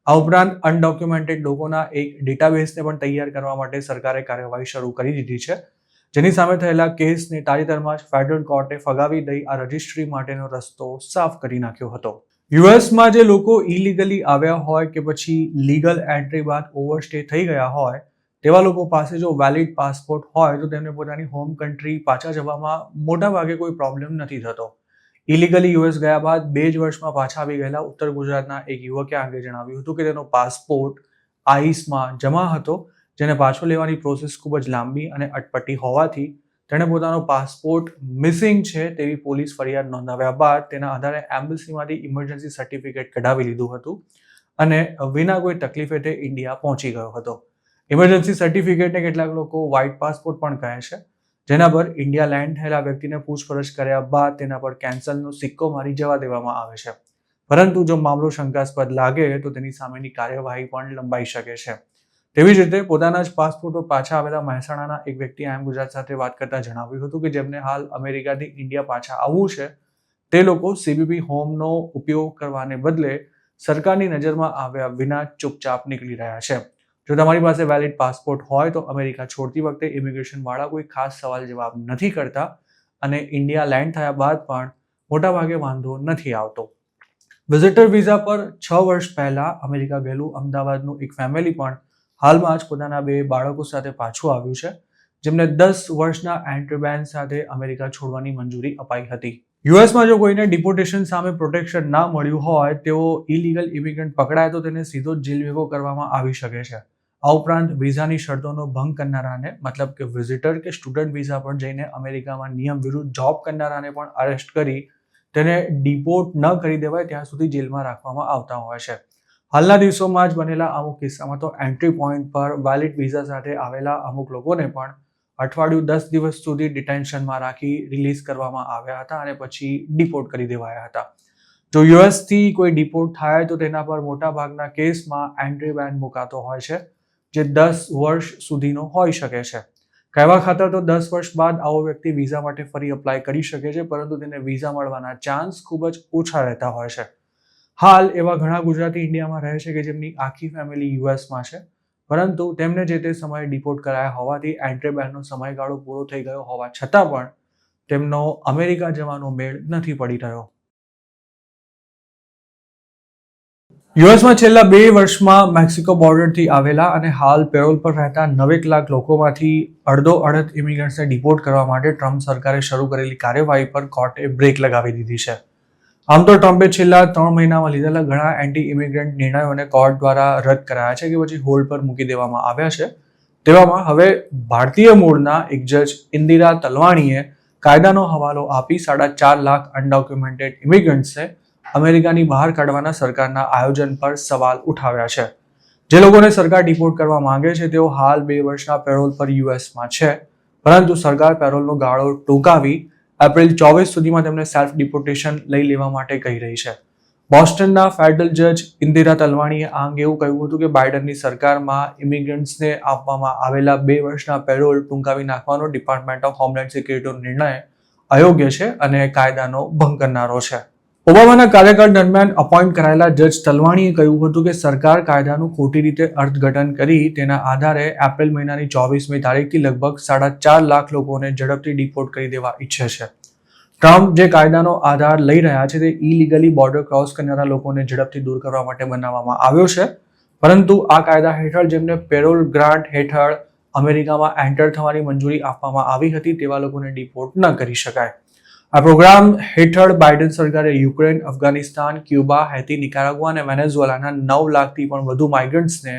આ ઉપરાંત અનડોક્યુમેન્ટેડ લોકોના એક ડેટાબેઝને પણ તૈયાર કરવા માટે સરકારે કાર્યવાહી શરૂ કરી દીધી છે, જેની સામે થયેલા કેસને તાજેતરમાં જ ફેડરલ કોર્ટે ફગાવી દઈ આ રજિસ્ટ્રી માટેનો રસ્તો સાફ કરી નાખ્યો હતો. યુએસમાં જે લોકો ઇલીગલી આવ્યા હોય કે પછી લીગલ એન્ટ્રી બાદ ઓવરસ્ટે થઈ ગયા હોય તેવા લોકો પાસે જો વેલિડ પાસપોર્ટ હોય તો તેમને પોતાની હોમ કન્ટ્રી પાછા જવામાં મોટા ભાગે કોઈ પ્રોબ્લેમ નથી થતો. ઇલીગલી યુએસ ગયા બાદ 2 જ વર્ષમાં પાછા આવી ગયેલા ઉત્તર ગુજરાતના એક યુવકે આગે જણાવ્યું હતું કે તેનો પાસપોર્ટ આઈસમાં જમા હતો, જેને પાછો લેવાની પ્રોસેસ ખૂબ જ લાંબી અને અટપટી હોવાથી તેણે પોતાનો પાસપોર્ટ મિસિંગ છે તેવી પોલીસ ફરિયાદ નોંધાવ્યા બાદ તેના આધારે એમ્બસીમાંથી ઇમરજન્સી સર્ટિફિકેટ કઢાવી લીધું હતું અને વિના કોઈ તકલીફે તે ઇન્ડિયા પહોંચી ગયો હતો. ઇમરજન્સી સર્ટિફિકેટને કેટલાક લોકો વ્હાઇટ પાસપોર્ટ પણ કહે છે, જેના પર ઇન્ડિયા લેન્ડ થયેલા વ્યક્તિને પૂછપરછ કર્યા બાદ તેના પર કેન્સલનો સિક્કો મારી જવા દેવામાં આવે છે. પરંતુ જો મામલો શંકાસ્પદ લાગે તો તેની સામેની કાર્યવાહી પણ લંબાઈ શકે છે. તેવી જ રીતે પોતાના જ પાસપોર્ટ પર પાછા આવેલા મહેસાણાના એક વ્યક્તિ આમ ગુજરાત સાથે વાત કરતા જણાવ્યું હતું કે જેમને હાલ અમેરિકાથી ઇન્ડિયા પાછા આવવું છે તે લોકો સીબીપી હોમનો ઉપયોગ કરવાને બદલે સરકારની નજરમાં આવ્યા વિના ચૂપચાપ નીકળી રહ્યા છે. જો તમારી પાસે વેલિડ પાસપોર્ટ હોય તો અમેરિકા છોડતી વખતે ઇમિગ્રેશન વાળા કોઈ ખાસ સવાલ જવાબ નથી કરતા અને ઇન્ડિયા લેન્ડ થયા બાદ પણ મોટાભાગે વાંધો નથી આવતો. વિઝિટર વિઝા પર 6 વર્ષ પહેલા અમેરિકા ગયેલું અમદાવાદનું એક ફેમિલી પણ હાલમાં જ પોતાના 2 બાળકો સાથે પાછું આવ્યું છે, જેમને 10 વર્ષના એન્ટ્રી બેન સાથે અમેરિકા છોડવાની મંજૂરી અપાઈ હતી. યુએસમાં જો કોઈને ડિપોર્ટેશન સામે પ્રોટેક્શન ના મળ્યું હોય તેઓ ઇલીગલ ઇમિગ્રન્ટ પકડાય તો તેને સીધો જ જેલ ભેગો કરવામાં આવી શકે છે. આ ઉપરાંત વિઝાની શરતોનો ભંગ કરનારાને મતલબ કે વિઝિટર કે સ્ટુડન્ટ વિઝા પર જઈને અમેરિકામાં નિયમ વિરુદ્ધ જોબ કરનારાને પણ અરેસ્ટ કરી તેને ડિપોર્ટ ન કરી દેવાય ત્યાં સુધી જેલમાં રાખવામાં આવતા હોય છે. હાલના દિવસોમાં જ બનેલા અમુક કિસ્સામાં તો એન્ટ્રી પોઈન્ટ પર વેલિડ વિઝા સાથે આવેલા અમુક લોકોને પણ અઠવાડિયું 10 દિવસ સુધી ડિટેન્શનમાં રાખી રિલીઝ કરવામાં આવ્યા હતા અને પછી ડિપોર્ટ કરી દેવાયા હતા. જો યુએસથી કોઈ ડિપોર્ટ થાય તો તેના પર મોટા ભાગના કેસમાં એન્ટ્રી બેન મુકાતો હોય છે, જે 10 વર્ષ સુધીનો હોઈ શકે છે. કહેવા ખાતર તો 10 વર્ષ બાદ આવો વ્યક્તિ વિઝા માટે ફરી અપ્લાય કરી શકે છે, પરંતુ તેને વિઝા મળવાના ચાન્સ ખૂબ જ ઓછા રહેતા હોય છે. હાલ એવા ઘણા ગુજરાતી ઇન્ડિયામાં રહે છે કે જેમની આખી ફેમિલી યુએસમાં છે, પરંતુ તેમને જે તે સમયે ડિપોર્ટ કરાયા હોવાથી એન્ટ્રી બેનનો સમયગાળો પૂરો થઈ ગયો હોવા છતાં પણ તેમનો અમેરિકા જવાનો મેળ નથી પડી રહ્યો. યુએસમાં છેલ્લા 2 વર્ષમાં મેક્સિકો બોર્ડરથી આવેલા અને હાલ પેરોલ પર રહેતા 9 લાખ લોકોમાંથી અડધો-અડધ ઇમિગ્રન્ટ્સને ડિપોર્ટ કરવા માટે ટ્રમ્પ સરકારે શરૂ કરેલી કાર્યવાહી પર કોર્ટે બ્રેક લગાવી દીધી છે. આમ તો ટ્રમ્પે છેલ્લા 3 મહિનામાં લીધેલા ઘણા એન્ટી ઇમિગ્રન્ટ નિર્ણયોને કોર્ટ દ્વારા રદ કરાયા છે કે પછી હોલ્ડ પર મૂકી દેવામાં આવ્યા છે. તેવામાં હવે ભારતીય મૂળના એક જજ ઇન્દિરા તલવાણીએ કાયદાનો હવાલો આપી 4.5 લાખ અનડોક્યુમેન્ટેડ ઇમિગ્રન્ટ્સને અમેરિકાની બહાર કાઢવાના સરકારના આયોજન પર સવાલ ઉઠાવ્યા છે. જે લોકોને સરકાર ડિપોર્ટ કરવા માંગે છે તેઓ હાલ 2 વર્ષના પેરોલ પર યુએસમાં છે, પરંતુ સરકાર પેરોલનો ગાળો ટૂંકાવી એપ્રિલ 24 સુધીમાં તેમને સેલ્ફ ડિપોર્ટેશન લઈ લેવા માટે કહી રહી છે. બોસ્ટનના ફેડરલ જજ ઇન્દિરા તલવાણીએ આ અંગે એવું કહ્યું હતું કે બાઇડનની સરકારમાં ઇમિગ્રન્ટ્સને આપવામાં આવેલા 2 વર્ષના પેરોલ ટૂંકાવી નાખવાનો ડિપાર્ટમેન્ટ ઓફ હોમલેન્ડ સિક્યુરિટીનો નિર્ણય અયોગ્ય છે અને કાયદાનો ભંગ કરનારો છે. ઓબામાના કાર્યકાળ દરમિયાન અપોઇન્ટ કરાયેલા જજ તલવાણીએ કહ્યું હતું કે સરકાર કાયદાનું ખોટી રીતે અર્થઘટન કરી તેના આધારે એપ્રિલ મહિનાની 24મી તારીખથી લગભગ 4.5 લાખ લોકોને ઝડપથી ડિપોર્ટ કરી દેવા ઈચ્છે છે. ટ્રમ્પ જે કાયદાનો આધાર લઈ રહ્યા છે તે ઇલીગલી બોર્ડર ક્રોસ કરનારા લોકોને ઝડપથી દૂર કરવા માટે બનાવવામાં આવ્યો છે, પરંતુ આ કાયદા હેઠળ જેમને પેરોલ ગ્રાન્ટ હેઠળ અમેરિકામાં એન્ટર થવાની મંજૂરી આપવામાં આવી હતી તેવા લોકોને ડિપોર્ટ ન કરી શકાય. આ પ્રોગ્રામ હેઠળ બાઇડન સરકારે યુક્રેન, અફઘાનિસ્તાન, ક્યુબા, હૈતી, નિકારાગુઆ અને વેનેઝુએલાના 9 લાખથી પણ વધુ માઇગ્રન્ટ્સને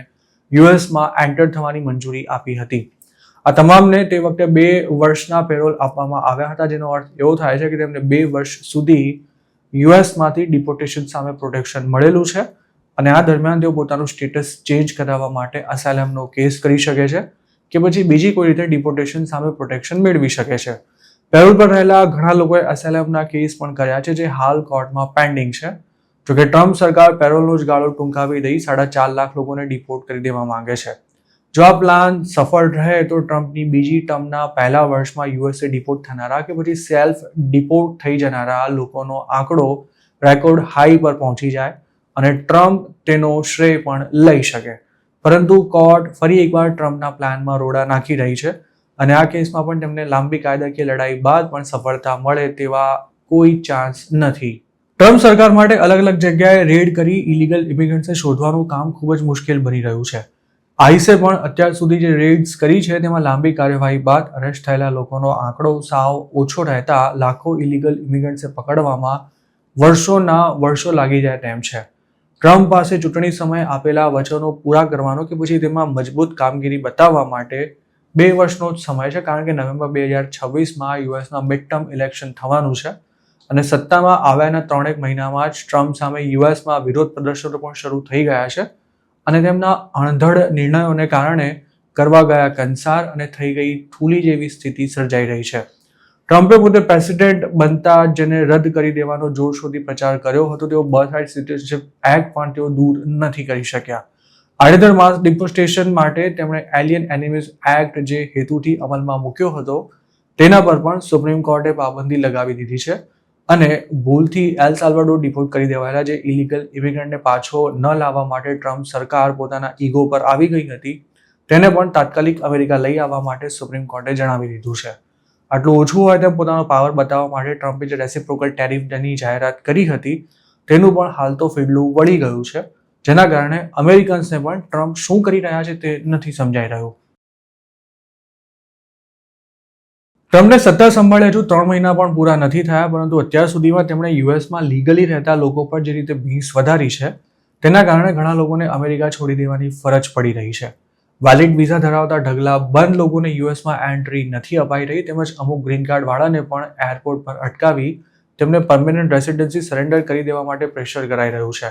યુએસમાં એન્ટર થવાની મંજૂરી આપી હતી. આ તમામને તે વખતે 2 વર્ષના પેરોલ આપવામાં આવ્યા હતા, જેનો અર્થ એવો થાય છે કે તેમને 2 વર્ષ સુધી યુએસમાંથી ડિપોર્ટેશન સામે પ્રોટેક્શન મળેલું છે અને આ દરમિયાન તેઓ પોતાનું સ્ટેટસ ચેન્જ કરાવવા માટે અસાયલમનો કેસ કરી શકે છે કે પછી બીજી કોઈ રીતે ડિપોર્ટેશન સામે પ્રોટેક્શન મેળવી શકે છે. પેરોલ પર રહેલા ઘણા લોકોએ અસાયલમના કેસ પણ કર્યા છે, જે હાલ કોર્ટમાં પેન્ડિંગ છે. જોકે ટ્રમ્પ સરકાર પેરોલનો જ ગાળો ટૂંકાવી દઈ 4.5 લાખ લોકોને ડિપોર્ટ કરી દેવા માંગે છે. જો આ પ્લાન સફળ રહે તો ટ્રમ્પની બીજી ટર્મના પહેલા વર્ષમાં યુએસએ ડિપોર્ટ થનારા કે પછી સેલ્ફ ડિપોર્ટ થઈ જનારા લોકોનો આંકડો રેકોર્ડ હાઈ પર પહોંચી જાય અને ટ્રમ્પ તેનો શ્રેય પણ લઈ શકે. પરંતુ કોર્ટ ફરી એકવાર ટ્રમ્પના પ્લાનમાં રોડા નાખી રહી છે અને આ કેસમાં પણ તેમને લાંબી કાયદાકીય લડાઈ બાદ પણ સફળતા મળે તેવા કોઈ ચાન્સ નથી. ટ્રમ્પ સરકાર માટે અલગ અલગ જગ્યાએ રેડ કરી ઇલીગલ ઇમિગ્રન્ટ્સને શોધવાનું કામ ખૂબ જ મુશ્કેલ બની રહ્યું છે. આઈસે પણ અત્યાર સુધી જે રેડ્સ કરી છે તેમાં લાંબી કાર્યવાહી બાદ અરેસ્ટ થયેલા લોકોનો આંકડો સાવ ઓછો રહેતા લાખો ઇલીગલ ઇમિગ્રન્ટ્સને પકડવામાં વર્ષો લાગી જાય તેમ છે. ટ્રમ્પ પાસે ચૂંટણી સમયે આપેલા વચનો પૂરા કરવાનો કે પછી તેમાં મજબૂત કામગીરી બતાવવા માટે 2 વર્ષનો જ સમય છે, કારણ કે નવેમ્બર 2026માં યુએસના મિડ ટર્મ ઇલેક્શન થવાનું છે અને સત્તામાં આવ્યાના 3 મહિનામાં જ ટ્રમ્પ સામે યુએસમાં વિરોધ પ્રદર્શનો પણ શરૂ થઈ ગયા છે અને તેમના અણધડ નિર્ણયોને કારણે કરવા ગયા કંસાર અને થઈ ગઈ થૂલી જેવી સ્થિતિ સર્જાઈ રહી છે. ટ્રમ્પે પોતે પ્રેસિડેન્ટ બનતા જેને રદ કરી દેવાનો જોરશોરથી પ્રચાર કર્યો હતો તેઓ બર્થરાઇટ સિટીઝનશિપ એક્ટ પણ તેઓ દૂર નથી કરી શક્યા. આડેધડ માસ ડિપોર્ટેશન માટે તેમણે એલિયન એનિમીઝ એક્ટ જે હેતુથી અમલમાં મૂક્યો હતો તેના પર પણ સુપ્રીમ કોર્ટે પાબંદી લગાવી દીધી છે અને ભૂલથી એલ સાલ્વાડોર ડિપોર્ટ કરી દેવાયેલા જે ઇલીગલ ઇમિગ્રન્ટને પાછો ન લાવવા માટે ટ્રમ્પ સરકાર પોતાના ઈગો પર આવી ગઈ હતી તેને પણ તાત્કાલિક અમેરિકા લઈ આવવા માટે સુપ્રીમ કોર્ટે જણાવી દીધું છે. આટલું ઓછું હોય તેમ પોતાનો પાવર બતાવવા માટે ટ્રમ્પે જે રેસિપ્રોકલ ટેરિફની જાહેરાત કરી હતી તેનું પણ હાલ તો ફીડલું વળી ગયું છે, જેના કારણે અમેરિકન્સને પણ ટ્રમ્પ શું કરી રહ્યા છે તે નથી સમજાઈ રહ્યું. ટ્રમ્પને સત્તા સંભાળે હજુ 3 મહિના પણ પૂરા નથી થયા, પરંતુ અત્યાર સુધીમાં તેમણે યુએસમાં લીગલી રહેતા લોકો પર જે રીતે ભીંસ વધારી છે તેના કારણે ઘણા લોકોને અમેરિકા છોડી દેવાની ફરજ પડી રહી છે. વેલિડ વિઝા ધરાવતા ઢગલા બંધ લોકોને યુએસમાં એન્ટ્રી નથી અપાઈ રહી, તેમજ અમુક ગ્રીન કાર્ડ વાળાને પણ એરપોર્ટ પર અટકાવી તેમને પરમેનન્ટ રેસિડેન્સી સરેન્ડર કરી દેવા માટે પ્રેશર કરાઈ રહ્યું છે.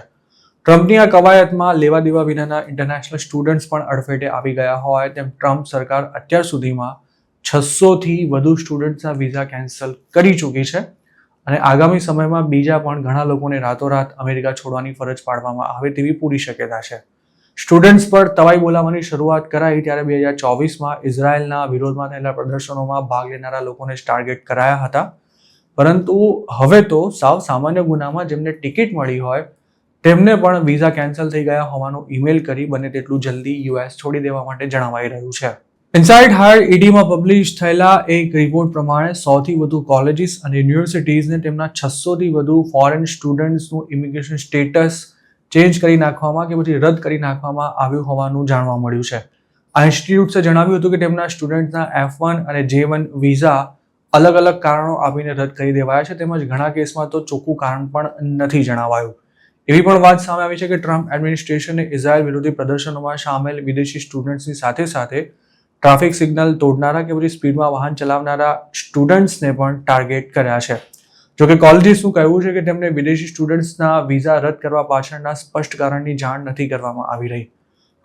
ટ્રમ્પની આ કવાયતમાં લેવા દેવા વિનાના ઇન્ટરનેશનલ સ્ટુડન્ટ્સ પણ અડફેટે આવી ગયા હોય તેમ ટ્રમ્પ સરકાર અત્યાર સુધીમાં 600થી વધુ સ્ટુડન્ટ્સના વિઝા કેન્સલ કરી ચૂકી છે અને આગામી સમયમાં બીજા પણ ઘણા લોકોને રાતોરાત અમેરિકા છોડવાની ફરજ પાડવામાં આવે તેવી પૂરી શક્યતા છે. સ્ટુડન્ટ્સ પર તવાઈ બોલાવવાની શરૂઆત કરાઈ ત્યારે 2024માં ઇઝરાયલના વિરોધમાં થયેલા પ્રદર્શનોમાં ભાગ લેનારા લોકોને ટાર્ગેટ કરાયા હતા, પરંતુ હવે તો સાવ સામાન્ય ગુનામાં જેમને ટિકિટ મળી હોય તેમને પણ વિઝા કેન્સલ થઈ ગયા હોવાનું ઈમેલ કરી બને તેટલું જલ્દી યુએસ છોડી દેવા માટે જણાવાઈ રહ્યું છે. ઇનસાઇડ હાયર ઈડીમાં પબ્લિશ થયેલા એક રિપોર્ટ પ્રમાણે 100થી વધુ કોલેજીસ અને યુનિવર્સિટીઝને તેમના 600થી વધુ ફોરેન સ્ટુડન્ટ્સનું ઇમિગ્રેશન સ્ટેટસ ચેન્જ કરી નાખવામાં કે પછી રદ કરી નાખવામાં આવ્યું હોવાનું જાણવા મળ્યું છે. આ ઇન્સ્ટિટ્યૂટ્સે જણાવ્યું હતું કે તેમના સ્ટુડન્ટ્સના F1 અને J1 વિઝા અલગ અલગ કારણો આપીને રદ કરી દેવાયા છે, તેમજ ઘણા કેસમાં તો ચોખ્ખું કારણ પણ નથી જણાવાયું. એવી પણ વાત સામે આવી છે કે ટ્રમ્પ એડમિનિસ્ટ્રેશને ઇઝરાયલ વિરોધી પ્રદર્શનોમાં સામેલ વિદેશી સ્ટુડન્ટ્સની સાથે સાથે ટ્રાફિક સિગ્નલ તોડનારા કે પછી સ્પીડમાં વાહન ચલાવનારા સ્ટુડન્ટ્સને પણ ટાર્ગેટ કર્યા છે. જોકે કોલેજીસનું કહેવું છે કે તેમને વિદેશી સ્ટુડન્ટ્સના વિઝા રદ કરવા પાછળના સ્પષ્ટ કારણની જાણ નથી કરવામાં આવી રહી.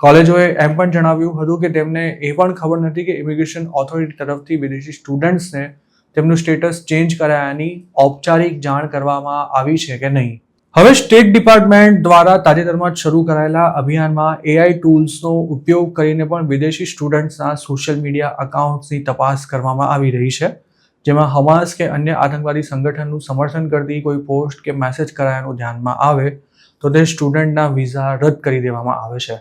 કોલેજોએ એમ પણ જણાવ્યું હતું કે તેમને એ પણ ખબર નથી કે ઇમિગ્રેશન ઓથોરિટી તરફથી વિદેશી સ્ટુડન્ટ્સને તેમનું સ્ટેટસ ચેન્જ કરાયાની ઔપચારિક જાણ કરવામાં આવી છે કે નહીં. હવે સ્ટેટ ડિપાર્ટમેન્ટ દ્વારા તાજેતરમાં જ શરૂ કરાયેલા અભિયાનમાં AI ટૂલ્સનો ઉપયોગ કરીને પણ વિદેશી સ્ટુડન્ટ્સના સોશિયલ મીડિયા અકાઉન્ટ્સની તપાસ કરવામાં આવી રહી છે, જેમાં હમાસ કે અન્ય આતંકવાદી સંગઠનનું સમર્થન કરતી કોઈ પોસ્ટ કે મેસેજ કરાયાનું ધ્યાનમાં આવે તો તે સ્ટુડન્ટના વિઝા રદ કરી દેવામાં આવે છે.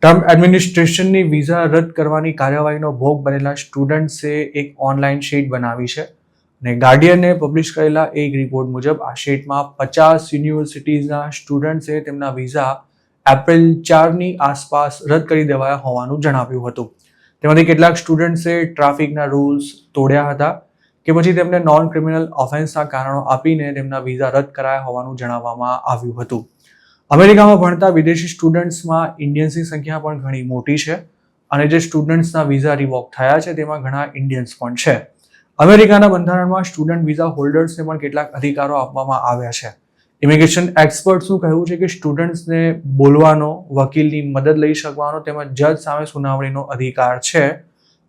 ટ્રમ્પ એડમિનિસ્ટ્રેશનની વિઝા રદ કરવાની કાર્યવાહીનો ભોગ બનેલા સ્ટુડન્ટ્સે એક ઓનલાઈન શીટ બનાવી છે અને ગાર્ડિયને પબ્લિશ કરેલા એક રિપોર્ટ મુજબ આ શીટમાં 50 યુનિવર્સિટીઝના સ્ટુડન્ટ્સે તેમના વિઝા એપ્રિલ 4ની આસપાસ રદ કરી દેવાયા હોવાનું જણાવ્યું હતું. તેમાંથી કેટલાક સ્ટુડન્ટ્સે ટ્રાફિકના રૂલ્સ તોડ્યા હતા કે પછી તેમને નોન ક્રિમિનલ ઓફેન્સના કારણો આપીને તેમના વિઝા રદ કરાયા હોવાનું જણાવવામાં આવ્યું હતું. અમેરિકામાં ભણતા વિદેશી સ્ટુડન્ટ્સમાં ઇન્ડિયન્સની સંખ્યા પણ ઘણી મોટી છે અને જે સ્ટુડન્ટ્સના વિઝા રિવોક થયા છે તેમાં ઘણા ઇન્ડિયન્સ પણ છે. અમેરિકાના બંધારણમાં સ્ટુડન્ટ વિઝા હોલ્ડર્સને પણ કેટલાક અધિકારો આપવામાં આવ્યા છે. ઇમિગ્રેશન એક્સપર્ટ્સનું કહેવું છે કે સ્ટુડન્ટ્સને બોલવાનો, વકીલની મદદ લઈ શકવાનો તેમજ જજ સામે સુનાવણીનો અધિકાર છે.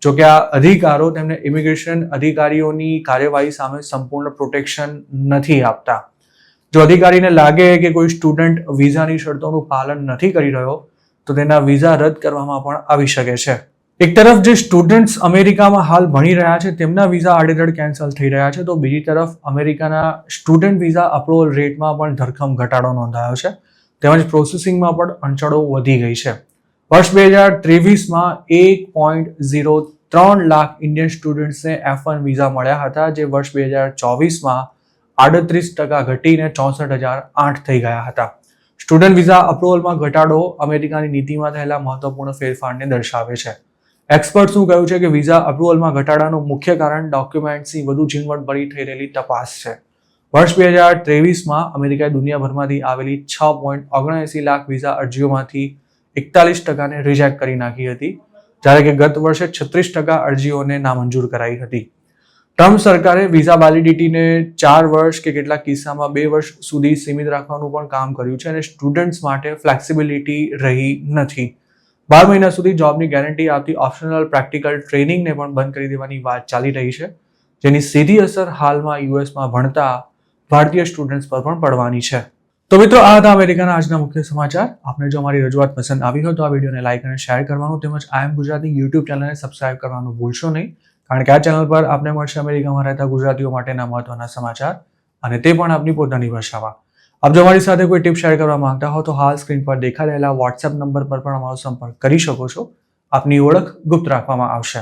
જોકે આ અધિકારો તેમને ઇમિગ્રેશન અધિકારીઓની કાર્યવાહી સામે સંપૂર્ણ પ્રોટેક્શન નથી આપતા. જો અધિકારીને લાગે કે કોઈ સ્ટુડન્ટ વિઝાની શરતોનું પાલન નથી કરી રહ્યો તો તેના વિઝા રદ કરવામાં પણ આવી શકે છે. એક તરફ જે સ્ટુડન્ટ્સ અમેરિકામાં હાલ ભણી રહ્યા છે તેમના વિઝા આડેધડ કેન્સલ થઈ રહ્યા છે, તો બીજી તરફ અમેરિકાના સ્ટુડન્ટ વિઝા અપ્રુવલ રેટમાં પણ ધરખમ ઘટાડો નોંધાયો છે તેમજ પ્રોસેસિંગમાં પણ અડચણો વધી ગઈ છે. વર્ષ 2023માં 1.03 લાખ ઇન્ડિયન સ્ટુડન્ટ્સને F1 વિઝા મળ્યા હતા, જે વર્ષ 2024માં 38% ઘટીને 64,008 થઈ ગયા હતા. સ્ટુડન્ટ વિઝા અપ્રુવલમાં ઘટાડો અમેરિકાની નીતિમાં થયેલા મહત્વપૂર્ણ ફેરફારને દર્શાવે છે. એક્સપર્ટ્સનું કહેવું છે કે વિઝા અપ્રુવલમાં ઘટાડાનું મુખ્ય કારણ ડોક્યુમેન્ટ્સની વધુ ઝીણવટભરી થઈ રહેલી તપાસ છે. વર્ષ 2023માં અમેરિકાએ દુનિયાભરમાંથી આવેલી 6.79 લાખ વિઝા અરજીઓમાંથી 41%ને રિજેક્ટ કરી નાખી હતી, જ્યારે કે ગત વર્ષે 36% અરજીઓને નામંજૂર કરાઈ હતી. ટ્રમ્પ સરકારે વિઝા વેલિડિટીને 4 વર્ષ કે કેટલાક કિસ્સામાં 2 વર્ષ સુધી સીમિત રાખવાનું પણ કામ કર્યું છે અને સ્ટુડન્ટ્સ માટે ફ્લેક્સિબિલિટી રહી નથી. 12 મહિના સુધી જોબની ગેરંટી આપતી ઓપ્શનલ પ્રેક્ટિકલ ટ્રેનિંગને પણ બંધ કરી દેવાની વાત ચાલી રહી છે, જેની સીધી અસર હાલમાં યુએસમાં ભણતા ભારતીય સ્ટુડન્ટ્સ પર પણ પડવાની છે. તો મિત્રો, આ હતા અમેરિકાના આજના મુખ્ય સમાચાર. આપને જો અમારી રજૂઆત પસંદ આવી હોય તો આ વિડીયોને લાઇક અને શેર કરવાનું તેમજ આઈ એમ ગુજરાતી યુટ્યુબ ચેનલને સબસ્ક્રાઇબ કરવાનું ભૂલશો નહીં, કારણ કે આ ચેનલ પર આપને મળશે અમેરિકામાં રહેતા ગુજરાતીઓ માટેના મહત્વના સમાચાર અને તે પણ આપની પોતાની ભાષામાં. આપ જો અમારી સાથે કોઈ ટિપ શેર કરવા માંગતા હો તો હાલ સ્ક્રીન પર દેખાઈ રહેલા વોટ્સએપ નંબર પર પણ અમારો સંપર્ક કરી શકો છો. આપની ઓળખ ગુપ્ત રાખવામાં આવશે.